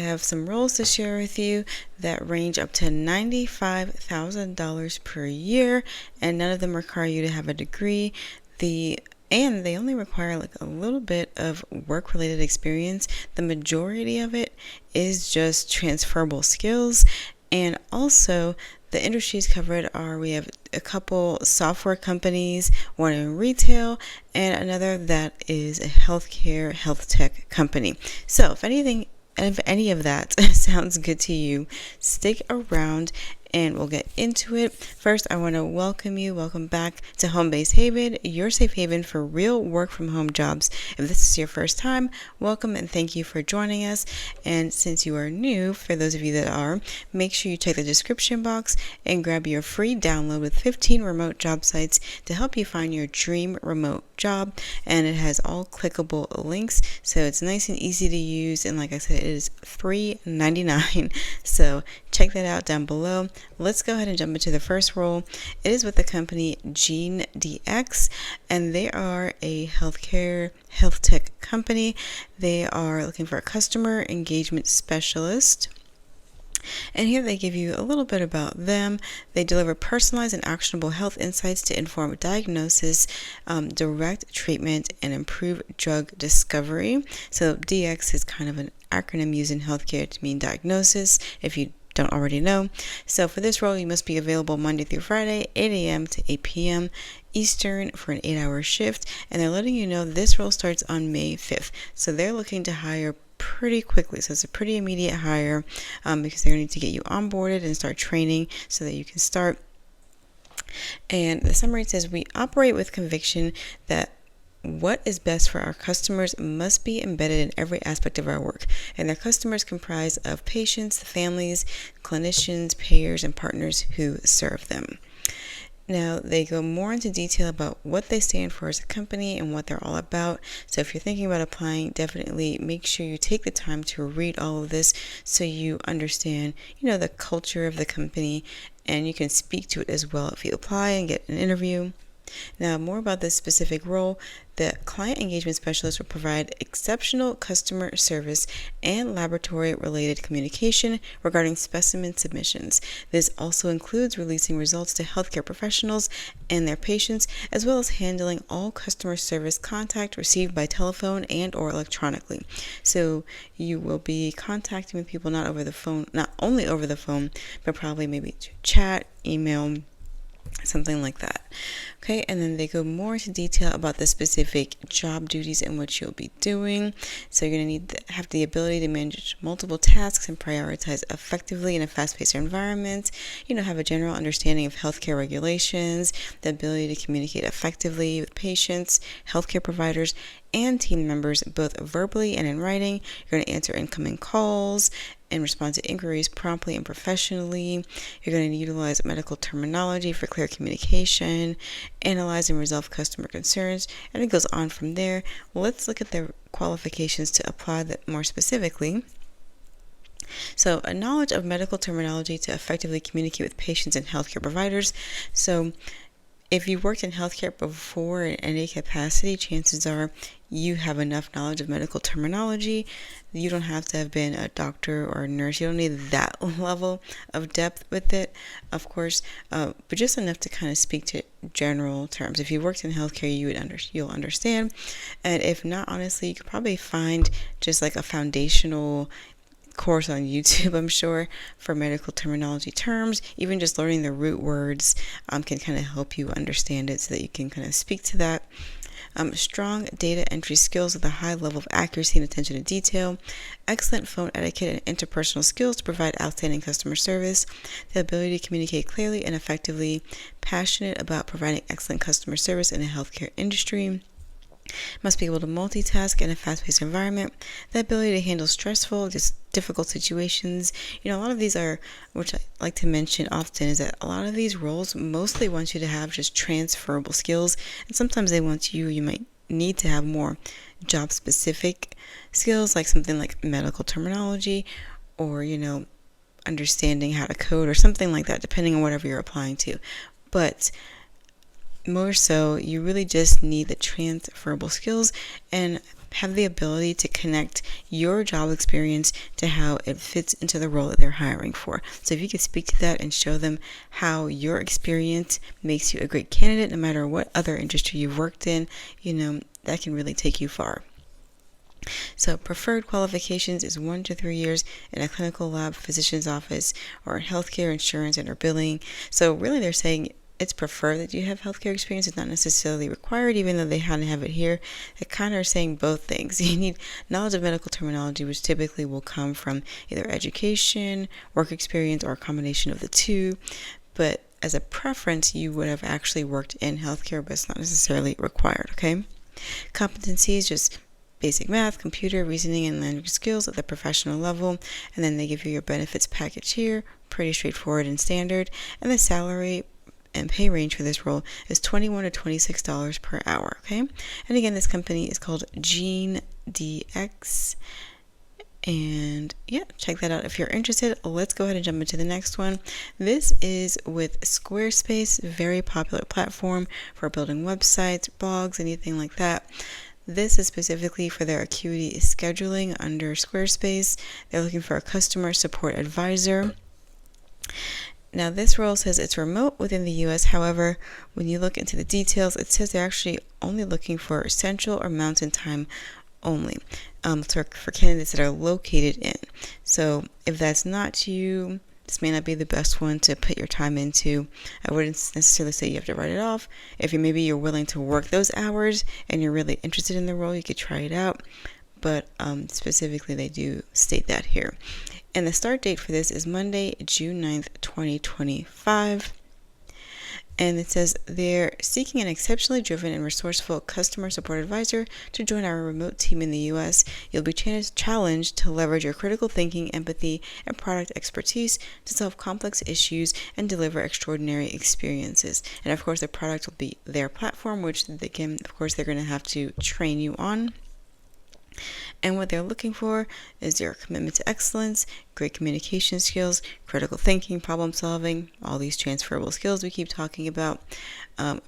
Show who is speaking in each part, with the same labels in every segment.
Speaker 1: I have some roles to share with you that range up to $95,000 per year, and none of them require you to have a degree. And they only require like a little bit of work-related experience. The majority of it is just transferable skills. And also, the industries covered we have a couple software companies, one in retail, and another that is a healthcare health tech company. So if any of that sounds good to you, stick around and we'll get into it. First, I want to welcome back to Homebase Haven, your safe haven for real work from home jobs. If this is your first time, welcome and thank you for joining us. And since you are new, for those of you that are, make sure you check the description box and grab your free download with 15 remote job sites to help you find your dream remote job. And it has all clickable links, so it's nice and easy to use. And like I said, it is $3.99. So check that out down below. Let's go ahead and jump into the first role. It is with the company GeneDx, and they are a healthcare health tech company. They are looking for a customer engagement specialist. And here they give you a little bit about them. They deliver personalized and actionable health insights to inform diagnosis, direct treatment, and improve drug discovery. So DX is kind of an acronym used in healthcare to mean diagnosis, if you don't already know. So for this role, you must be available Monday through Friday, 8 a.m. to 8 p.m. Eastern for an 8-hour shift. And they're letting you know this role starts on May 5th. So they're looking to hire pretty quickly. So it's a pretty immediate hire because they're going to need to get you onboarded and start training so that you can start. And the summary says, we operate with conviction that what is best for our customers must be embedded in every aspect of our work. And their customers comprise of patients, families, clinicians, payers, and partners who serve them. Now, they go more into detail about what they stand for as a company and what they're all about. So if you're thinking about applying, definitely make sure you take the time to read all of this so you understand, the culture of the company, and you can speak to it as well if you apply and get an interview. Now, more about this specific role. The client engagement specialist will provide exceptional customer service and laboratory-related communication regarding specimen submissions. This also includes releasing results to healthcare professionals and their patients, as well as handling all customer service contact received by telephone and or electronically. So you will be contacting with people not only over the phone, but probably maybe chat, email, something like that. Okay, and then they go more into detail about the specific job duties and what you'll be doing. So you're going to have the ability to manage multiple tasks and prioritize effectively in a fast-paced environment. Have a general understanding of healthcare regulations, the ability to communicate effectively with patients, healthcare providers, and team members, both verbally and in writing. You're going to answer incoming calls and respond to inquiries promptly and professionally. You're going to utilize medical terminology for clear communication, analyze and resolve customer concerns, and it goes on from there. Let's look at the qualifications to apply that more specifically. So, a knowledge of medical terminology to effectively communicate with patients and healthcare providers. So, if you worked in healthcare before in any capacity, chances are you have enough knowledge of medical terminology. You don't have to have been a doctor or a nurse. You don't need that level of depth with it, of course, but just enough to kind of speak to general terms. If you worked in healthcare, you'll understand. And if not, honestly, you could probably find just like a foundational course on YouTube, I'm sure, for medical terminology terms. Even just learning the root words can kind of help you understand it so that you can kind of speak to that. Strong data entry skills with a high level of accuracy and attention to detail, excellent phone etiquette and interpersonal skills to provide outstanding customer service, the ability to communicate clearly and effectively, passionate about providing excellent customer service in the healthcare industry, must be able to multitask in a fast-paced environment, the ability to handle stressful, difficult situations. A lot of these are, which I like to mention often, is that a lot of these roles mostly want you to have just transferable skills, and sometimes you might need to have more job-specific skills, like something like medical terminology, or, understanding how to code or something like that, depending on whatever you're applying to. But more so, you really just need the transferable skills. And have the ability to connect your job experience to how it fits into the role that they're hiring for. So if you could speak to that and show them how your experience makes you a great candidate no matter what other industry you've worked in, that can really take you far. So preferred qualifications is 1 to 3 years in a clinical lab, physician's office, or in healthcare, insurance, and or billing. So really they're saying it's preferred that you have healthcare experience. It's not necessarily required, even though they had to have it here. It kind of are saying both things. You need knowledge of medical terminology, which typically will come from either education, work experience, or a combination of the two. But as a preference, you would have actually worked in healthcare, but it's not necessarily required, okay? Competencies, just basic math, computer, reasoning, and language skills at the professional level. And then they give you your benefits package here, pretty straightforward and standard. And the salary and pay range for this role is $21 to $26 per hour, okay? And again, this company is called GeneDx. And yeah, check that out if you're interested. Let's go ahead and jump into the next one. This is with Squarespace, very popular platform for building websites, blogs, anything like that. This is specifically for their Acuity scheduling under Squarespace. They're looking for a customer support advisor. Now, this role says it's remote within the U.S. However, when you look into the details, it says they're actually only looking for Central or Mountain Time only, for candidates that are located in. So if that's not you, this may not be the best one to put your time into. I wouldn't necessarily say you have to write it off. If you're willing to work those hours and you're really interested in the role, you could try it out. But specifically, they do state that here. And the start date for this is Monday, June 9th, 2025. And it says they're seeking an exceptionally driven and resourceful customer support advisor to join our remote team in the U.S. You'll be challenged to leverage your critical thinking, empathy, and product expertise to solve complex issues and deliver extraordinary experiences. And of course, the product will be their platform, which they're going to have to train you on. And what they're looking for is your commitment to excellence, great communication skills, critical thinking, problem solving, all these transferable skills we keep talking about.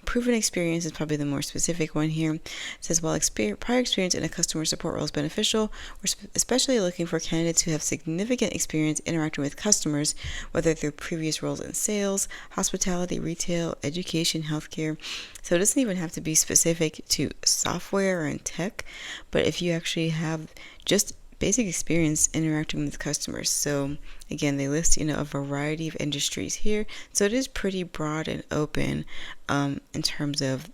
Speaker 1: Proven experience is probably the more specific one here. It says, while prior experience in a customer support role is beneficial, we're especially looking for candidates who have significant experience interacting with customers, whether through previous roles in sales, hospitality, retail, education, healthcare. So it doesn't even have to be specific to software or in tech, but if you actually have just basic experience interacting with customers. So again, they list a variety of industries here, so it is pretty broad and open in terms of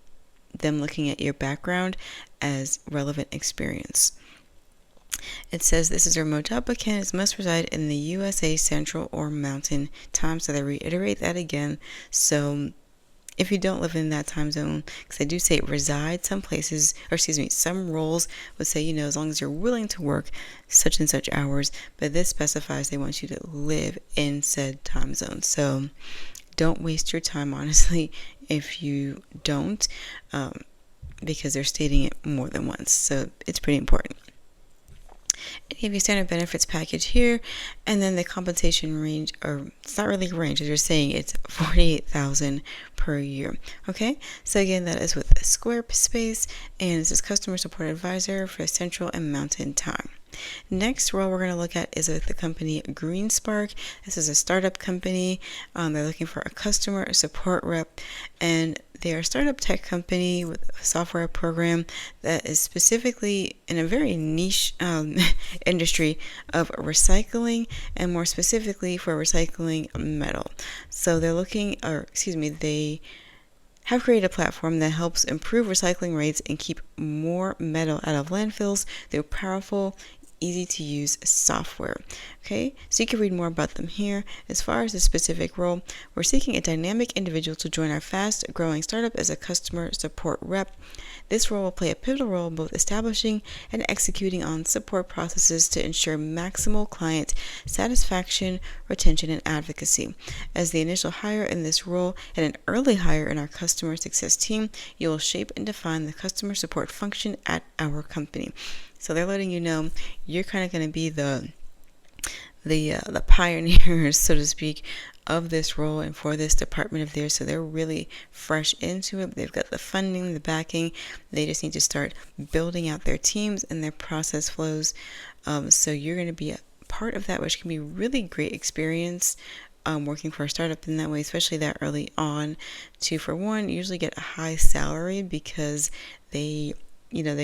Speaker 1: them looking at your background as relevant experience. It says this is a remote job, but candidates must reside in the USA Central or Mountain Time. So they reiterate that again. So if you don't live in that time zone, because I do say reside, some roles would say, as long as you're willing to work such and such hours, but this specifies they want you to live in said time zone. So don't waste your time, honestly, if you don't, because they're stating it more than once. So it's pretty important. They give you standard benefits package here, and then the compensation range, or it's not really a range, they're saying it's $48,000 per year. Okay, so again, that is with Squarespace, and this is customer support advisor for Central and Mountain Time. Next role we're going to look at is with the company GreenSpark. This is a startup company. They're looking for a customer support rep, and they are a startup tech company with a software program that is specifically in a very niche industry of recycling, and more specifically for recycling metal. So they have created a platform that helps improve recycling rates and keep more metal out of landfills through powerful, easy to use software. Okay, so you can read more about them here. As far as the specific role, we're seeking a dynamic individual to join our fast growing startup as a customer support rep. This role will play a pivotal role in both establishing and executing on support processes to ensure maximal client satisfaction, retention, and advocacy. As the initial hire in this role and an early hire in our customer success team, you will shape and define the customer support function at our company. So they're letting you know you're kind of going to be the pioneers, so to speak, of this role and for this department of theirs. So they're really fresh into it. They've got the funding, the backing. They just need to start building out their teams and their process flows. So you're going to be a part of that, which can be really great experience. Working for a startup in that way, especially that early on, to, for one, usually get a high salary because they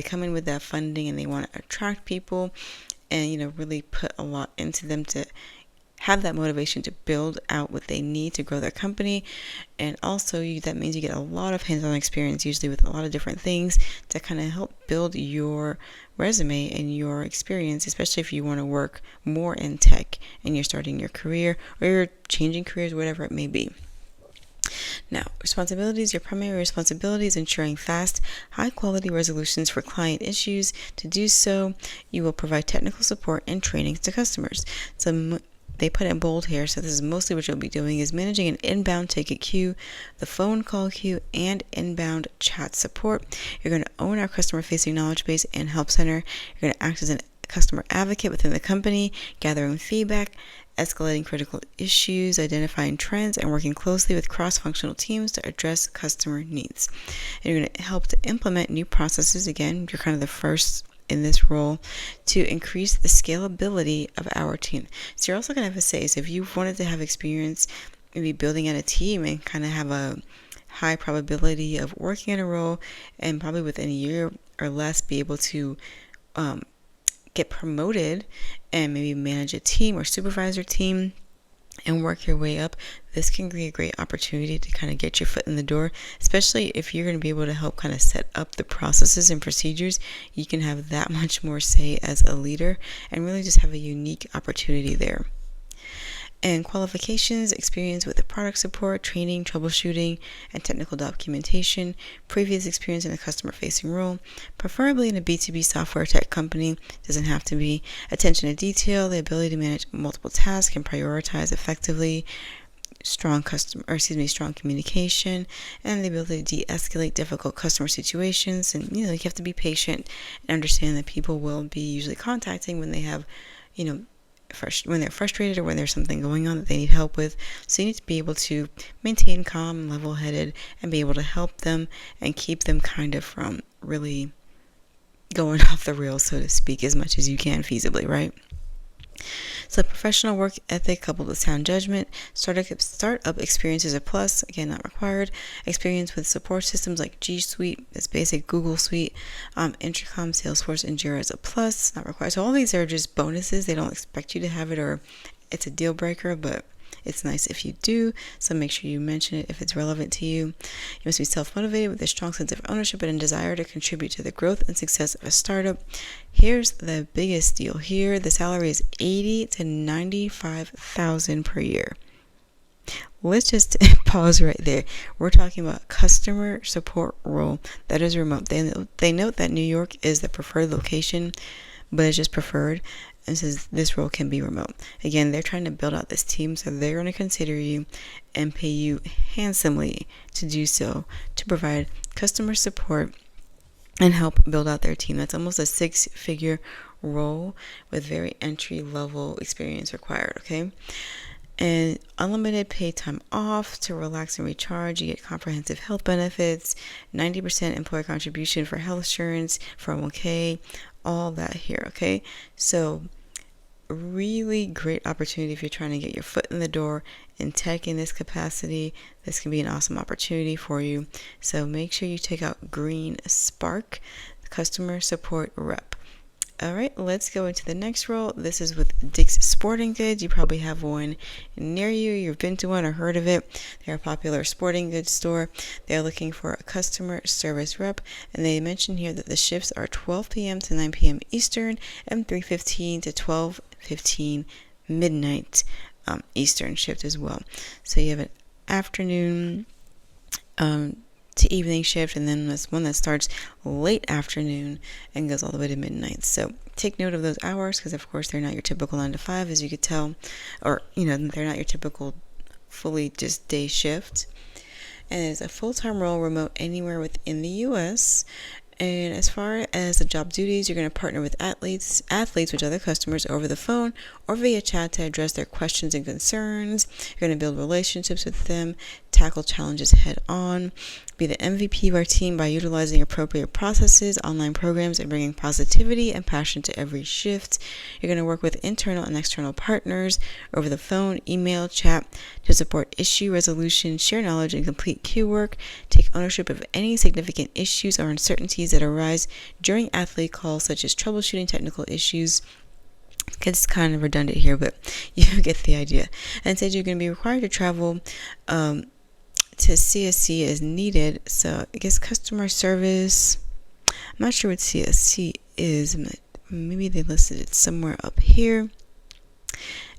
Speaker 1: come in with that funding and they want to attract people and, really put a lot into them to have that motivation to build out what they need to grow their company. And also that means you get a lot of hands-on experience, usually with a lot of different things, to kind of help build your resume and your experience, especially if you want to work more in tech and you're starting your career or you're changing careers, whatever it may be. Now, responsibilities. Your primary responsibility is ensuring fast, high-quality resolutions for client issues. To do so, you will provide technical support and trainings to customers. So they put it in bold here, so this is mostly what you'll be doing, is managing an inbound ticket queue, the phone call queue, and inbound chat support. You're going to own our customer-facing knowledge base and help center. You're going to act as a customer advocate within the company, gathering feedback, escalating critical issues, identifying trends, and working closely with cross-functional teams to address customer needs. And you're going to help to implement new processes. Again, you're kind of the first in this role to increase the scalability of our team. So you're also going to have a say. So if you wanted to have experience maybe building out a team and kind of have a high probability of working in a role and probably within a year or less be able to get promoted and maybe manage a team or supervise your team and work your way up, this can be a great opportunity to kind of get your foot in the door, especially if you're going to be able to help kind of set up the processes and procedures. You can have that much more say as a leader and really just have a unique opportunity there. And qualifications: experience with the product support, training, troubleshooting, and technical documentation, previous experience in a customer-facing role, preferably in a B2B software tech company, doesn't have to be, attention to detail, the ability to manage multiple tasks and prioritize effectively, strong communication, and the ability to de-escalate difficult customer situations. And you have to be patient and understand that people will be usually contacting when they have, when they're frustrated or when there's something going on that they need help with. So you need to be able to maintain calm, level-headed, and be able to help them and keep them kind of from really going off the rails, so to speak, as much as you can feasibly, right? So professional work ethic coupled with sound judgment. Startup experience is a plus, again, not required. Experience with support systems like G Suite, that's basic Google Suite, Intercom, Salesforce, and Jira is a plus, not required. So all these are just bonuses. They don't expect you to have it or it's a deal breaker, but it's nice if you do, so make sure you mention it if it's relevant to you. You must be self-motivated with a strong sense of ownership and a desire to contribute to the growth and success of a startup. Here's the biggest deal here. The salary is $80,000 to $95,000 per year. Let's just pause right there. We're talking about customer support role that is remote. They note that New York is the preferred location, but it's just preferred. And says this role can be remote. Again, they're trying to build out this team, so they're going to consider you and pay you handsomely to do so, to provide customer support and help build out their team. That's almost a 6-figure role with very entry-level experience required, okay? And unlimited paid time off to relax and recharge. You get comprehensive health benefits, 90% employer contribution for health insurance, 401k, all that here, okay? So really great opportunity if you're trying to get your foot in the door in tech in this capacity. This can be an awesome opportunity for you. So make sure you check out Green Spark, the customer support rep. All right, let's go into the next role. This is with Dick's Sporting Goods. You probably have one near you. You've been to one or heard of it. They're a popular sporting goods store. They're looking for a customer service rep, and they mention here that the shifts are 12 p.m. to 9 p.m. Eastern and 3:15 to 12:15 midnight Eastern shift as well. So you have an afternoon to evening shift, and then there's one that starts late afternoon and goes all the way to midnight. So take note of those hours, because of course they're not your typical 9 to 5, as you could tell, or they're not your typical fully just day shift. And it's a full-time role, remote anywhere within the U.S. And as far as the job duties, you're going to partner with athletes with other customers over the phone or via chat to address their questions and concerns. You're going to build relationships with them, tackle challenges head on, be the MVP of our team by utilizing appropriate processes, online programs, and bringing positivity and passion to every shift. You're going to work with internal and external partners over the phone, email, chat to support issue resolution, share knowledge, and complete queue work. Take ownership of any significant issues or uncertainties that arise during athlete calls, such as troubleshooting technical issues. It's kind of redundant here, but you get the idea. And said you're going to be required to travel to CSC as needed. So I guess customer service, I'm not sure what CSC is. Maybe they listed it somewhere up here.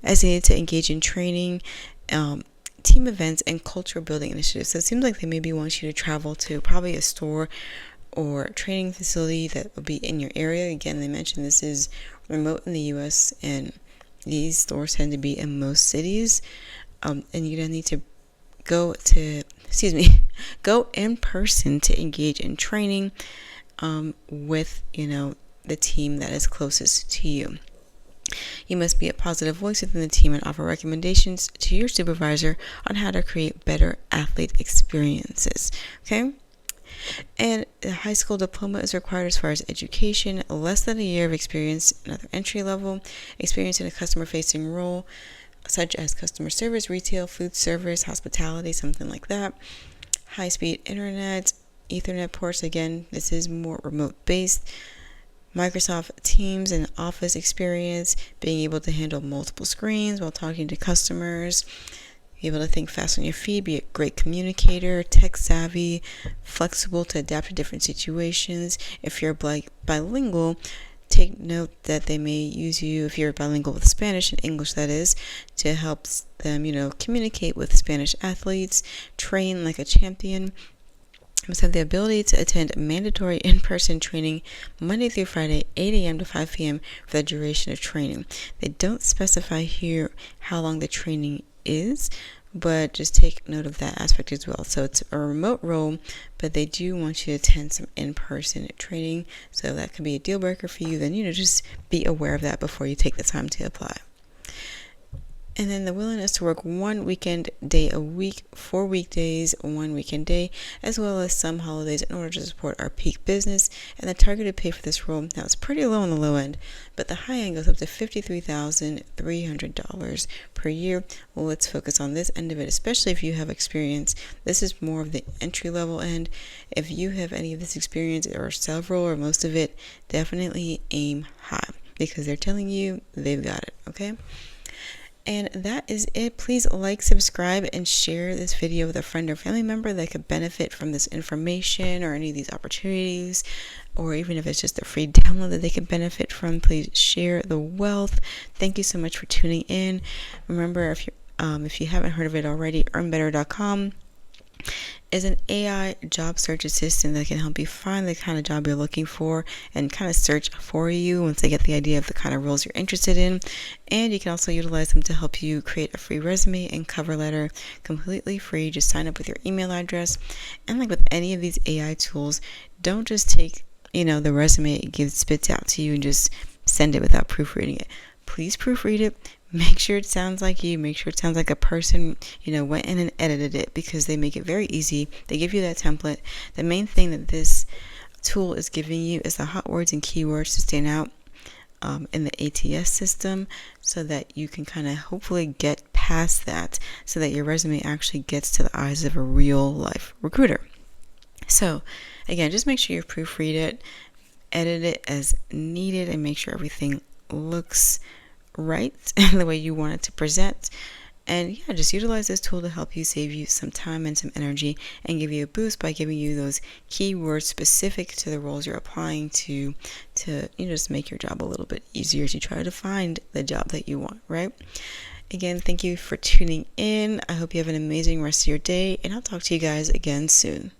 Speaker 1: As needed to engage in training, team events, and cultural building initiatives. So it seems like they maybe want you to travel to probably a store or training facility that will be in your area. Again, they mentioned this is remote in the US, and these stores tend to be in most cities. And you're going to need to go in person to engage in training with, the team that is closest to you. You must be a positive voice within the team and offer recommendations to your supervisor on how to create better athlete experiences. Okay? And a high school diploma is required as far as education, less than a year of experience, another entry level, experience in a customer facing role, such as customer service, retail, food service, hospitality, something like that. High speed internet, Ethernet ports, again, this is more remote based. Microsoft Teams and Office experience, being able to handle multiple screens while talking to customers, be able to think fast on your feet, be a great communicator, tech savvy, flexible to adapt to different situations. If you're bilingual, take note that they may use you, if you're bilingual with Spanish and English, that is, to help them, communicate with Spanish athletes, train like a champion. You must have the ability to attend mandatory in-person training Monday through Friday, 8 a.m. to 5 p.m. for the duration of training. They don't specify here how long the training is, but just take note of that aspect as well. So it's a remote role, but they do want you to attend some in-person training. So that could be a deal breaker for you. Then, just be aware of that before you take the time to apply. And then the willingness to work one weekend day a week, 4 weekdays, 1 weekend day, as well as some holidays in order to support our peak business. And the targeted pay for this role, now it's pretty low on the low end, but the high end goes up to $53,300 per year. Well, let's focus on this end of it, especially if you have experience. This is more of the entry level end. If you have any of this experience or several or most of it, definitely aim high because they're telling you they've got it, okay? And that is it. Please like, subscribe, and share this video with a friend or family member that could benefit from this information or any of these opportunities, or even if it's just a free download that they can benefit from. Please share the wealth. Thank you so much for tuning in. Remember, if you haven't heard of it already, earnbetter.com is an AI job search assistant that can help you find the kind of job you're looking for and kind of search for you once they get the idea of the kind of roles you're interested in. And you can also utilize them to help you create a free resume and cover letter completely free. Just sign up with your email address. And like with any of these AI tools, don't just take, the resume it spits out to you and just send it without proofreading it. Please proofread it. Make sure it sounds like you. Make sure it sounds like a person, went in and edited it, because they make it very easy. They give you that template. The main thing that this tool is giving you is the hot words and keywords to stand out in the ATS system, so that you can kind of hopefully get past that, so that your resume actually gets to the eyes of a real life recruiter. So again, just make sure you proofread it, edit it as needed, and make sure everything looks right the way you want it to present. And just utilize this tool to help you save you some time and some energy and give you a boost by giving you those keywords specific to the roles you're applying to just make your job a little bit easier as you try to find the job that you want, right? Again, thank you for tuning in. I hope you have an amazing rest of your day, and I'll talk to you guys again soon.